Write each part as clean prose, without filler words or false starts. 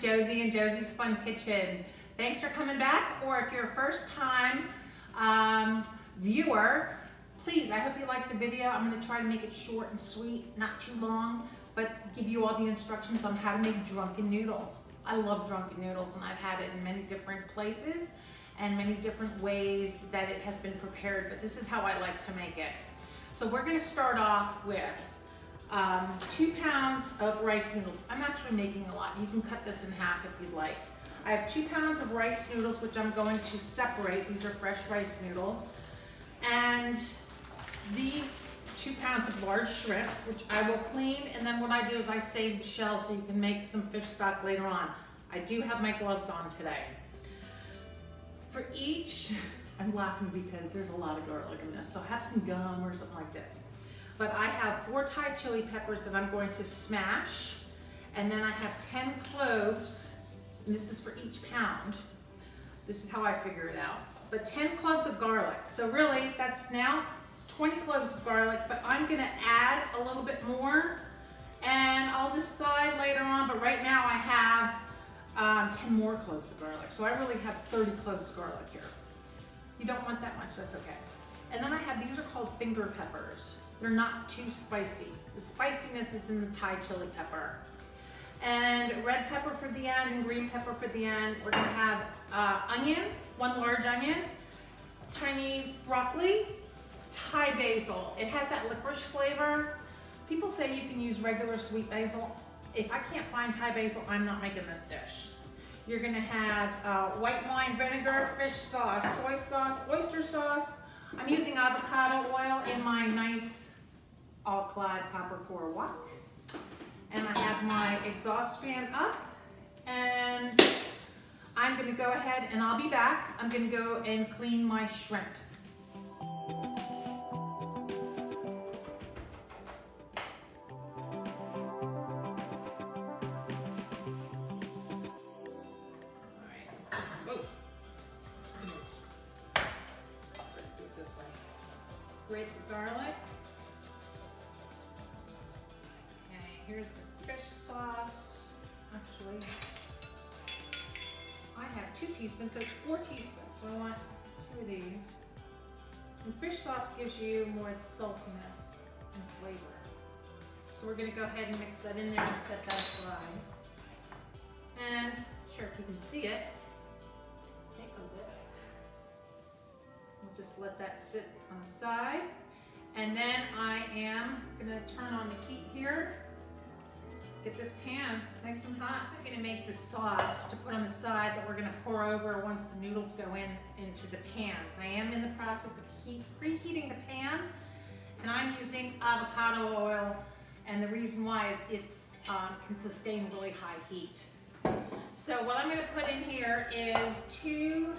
Josie and Josie's Fun Kitchen. Thanks for coming back, or if you're a first time viewer, please, I hope you liked the video. I'm going to try to make it short and sweet, not too long, but give you all the instructions on how to make drunken noodles. I love drunken noodles, and I've had it in many different places and many different ways that it has been prepared, but this is how I like to make it. So we're going to start off with 2 pounds of rice noodles. I'm actually making a lot. You can cut this in half if you'd like. I have 2 pounds of rice noodles, which I'm going to separate. These are fresh rice noodles. And the 2 pounds of large shrimp, which I will clean. And then what I do is I save the shells so you can make some fish stock later on. I do have my gloves on today. For each, I'm laughing because there's a lot of garlic in this, so have some gum or something like this. But I have 4 Thai chili peppers that I'm going to smash, and then I have 10 cloves, and this is for each pound. This is how I figure it out. But 10 cloves of garlic. So really, that's now 20 cloves of garlic, but I'm gonna add a little bit more, and I'll decide later on, but right now I have 10 more cloves of garlic. So I really have 30 cloves of garlic here. You don't want that much, that's okay. And then I have, these are called finger peppers. They're not too spicy. The spiciness is in the Thai chili pepper. And red pepper for the end and green pepper for the end. We're gonna have onion, 1 large onion, Chinese broccoli, Thai basil. It has that licorice flavor. People say you can use regular sweet basil. If I can't find Thai basil, I'm not making this dish. You're gonna have white wine vinegar, fish sauce, soy sauce, oyster sauce. I'm using avocado oil in my nice all-clad copper pour wok. And I have my exhaust fan up, and I'm gonna go ahead and I'll be back. I'm gonna go and clean my shrimp. Grate the garlic. Okay, here's the fish sauce. Actually, I have 2 teaspoons, so it's 4 teaspoons. So I want 2 of these. And fish sauce gives you more saltiness and flavor. So we're gonna go ahead and mix that in there and set that aside. And sure, if you can see it, take a look. We'll just let that sit on the side. And then I am gonna turn on the heat here. Get this pan nice and hot. So I'm gonna make the sauce to put on the side that we're gonna pour over once the noodles go into the pan. I am in the process of preheating the pan, and I'm using avocado oil. And the reason why is it's can sustain really high heat. So what I'm gonna put in here is 2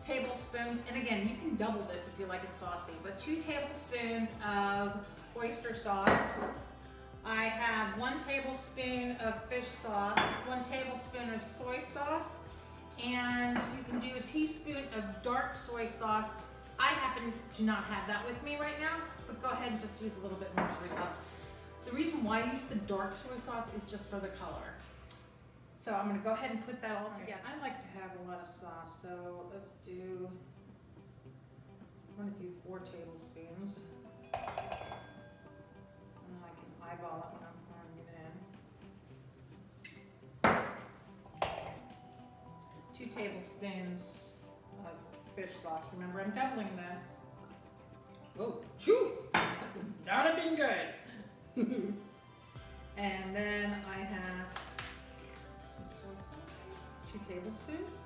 tablespoons, and again, you can double this if you like it saucy, but 2 tablespoons of oyster sauce. I have 1 tablespoon of fish sauce, 1 tablespoon of soy sauce, and you can do a teaspoon of dark soy sauce. I happen to not have that with me right now, but go ahead and just use a little bit more soy sauce. The reason why I use the dark soy sauce is just for the color. So I'm gonna go ahead and put that all together. I like to have a lot of sauce, so let's do, I'm gonna do 4 tablespoons. And I can eyeball it when I'm pouring it in. 2 tablespoons of fish sauce. Remember, I'm doubling this. Whoa, chew! That would have been good. And then I have 2 tablespoons.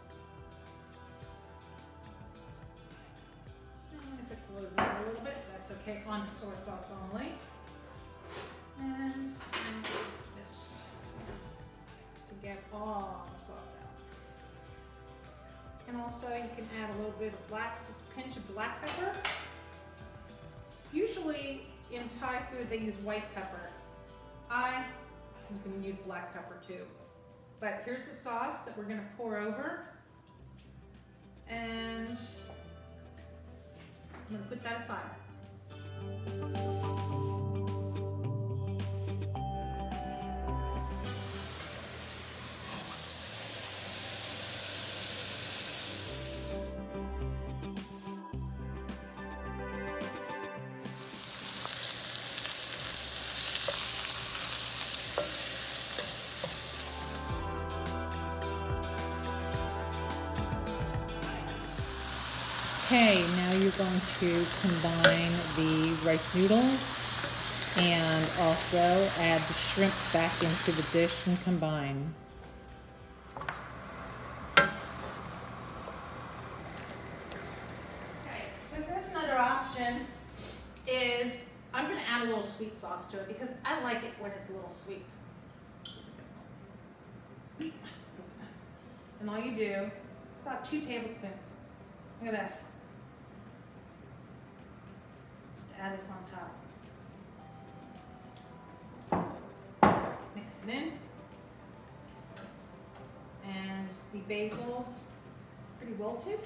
And if it flows over a little bit, that's okay on the soy sauce only. And this to get all the sauce out. And also you can add a little bit of just a pinch of black pepper. Usually in Thai food they use white pepper. You can use black pepper too. But here's the sauce that we're going to pour over. And I'm going to put that aside. Okay, now you're going to combine the rice noodles and also add the shrimp back into the dish and combine. Okay, so there's another option is I'm going to add a little sweet sauce to it because I like it when it's a little sweet. And all you do, it's about 2 tablespoons. Look at this. Just add this on top. Mix it in. And the basil's pretty wilted.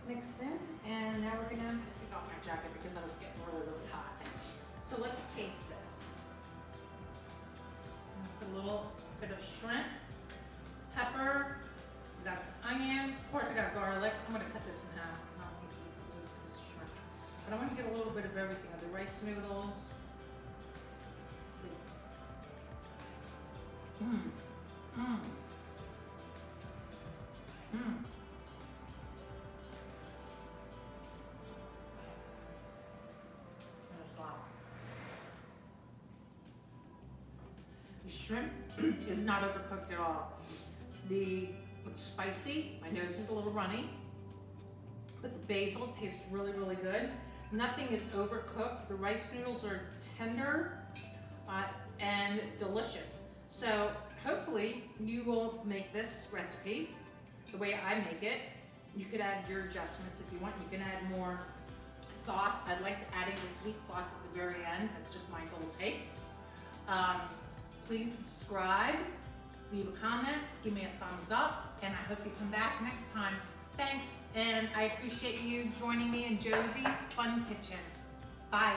Mix it in. And now we're gonna take off my jacket because I was getting really, really hot. So let's taste this. Put a little bit of shrimp, pepper, we got some onion, of course I got garlic. I'm gonna cut this in half. I don't think you can eat this shrimp. But I want to get a little bit of everything, of the rice noodles. Let's see. Mmm. Mmm. Mmm. The shrimp is not overcooked at all. It's spicy, my nose is a little runny, but the basil tastes really, really good. Nothing is overcooked. The rice noodles are tender and delicious. So hopefully you will make this recipe the way I make it. You could add your adjustments if you want. You can add more sauce. I like adding the sweet sauce at the very end. That's just my little take. Please subscribe, leave a comment, give me a thumbs up, and I hope you come back next time. Thanks, and I appreciate you joining me in Josie's Fun Kitchen. Bye.